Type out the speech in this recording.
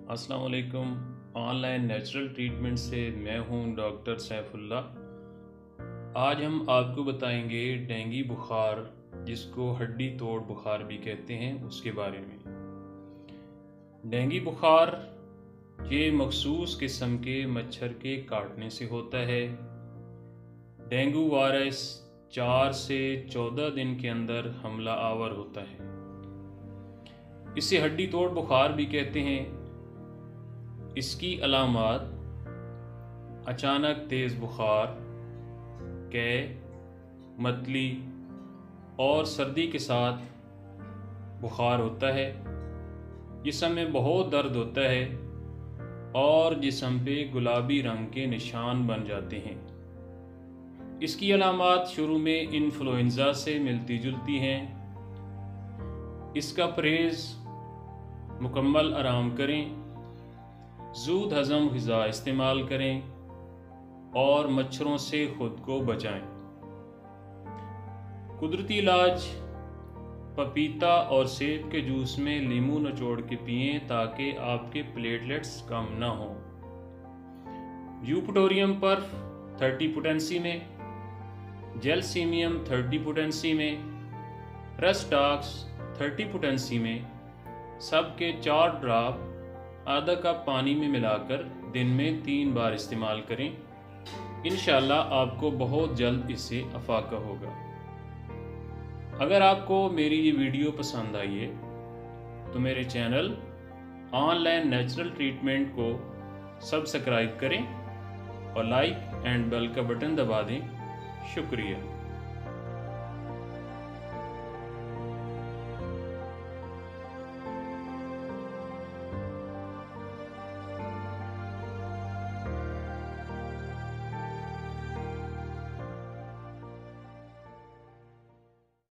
अस्सलाम वालेकुम। Online natural treatment से मैं हूं डॉक्टर सैफुल्ला। आज हम आपको बताएंगे डेंगू बुखार, जिसको हड्डी तोड़ बुखार भी कहते हैं, उसके बारे में। डेंगू बुखार ये मखसूस किस्म के मच्छर के काटने से होता है। डेंगू वायरस 4 से 14 दिन के अंदर हमला आवर होता है। इसे हड्डी तोड़ बुखार भी कहते हैं। इसकी अलामात अचानक तेज़ बुखार, कै, मतली और सर्दी के साथ बुखार होता है। जिस्म में बहुत दर्द होता है और जिस्म पे गुलाबी रंग के निशान बन जाते हैं। इसकी अलामात शुरू में इन्फ्लुएंजा से मिलती जुलती हैं। इसका परहेज़ मुकम्मल आराम करें, ज़ूद हज़म ग़िज़ा इस्तेमाल करें और मच्छरों से ख़ुद को बचाएं। कुदरती इलाज पपीता और सेब के जूस में नींबू निचोड़ के पिएं ताकि आपके प्लेटलेट्स कम ना हों। यूपटोरियम पर्फ 30 पोटेंसी में, जेलसीमियम 30 पोटेंसी में, रसटॉक्स 30 पोटेंसी में, सब के 4 ड्रॉप आधा कप पानी में मिलाकर दिन में 3 बार इस्तेमाल करें। इंशाअल्लाह आपको बहुत जल्द इससे अफाका होगा। अगर आपको मेरी ये वीडियो पसंद आई है तो मेरे चैनल ऑनलाइन नेचुरल ट्रीटमेंट को सब्सक्राइब करें और लाइक एंड बेल का बटन दबा दें। शुक्रिया।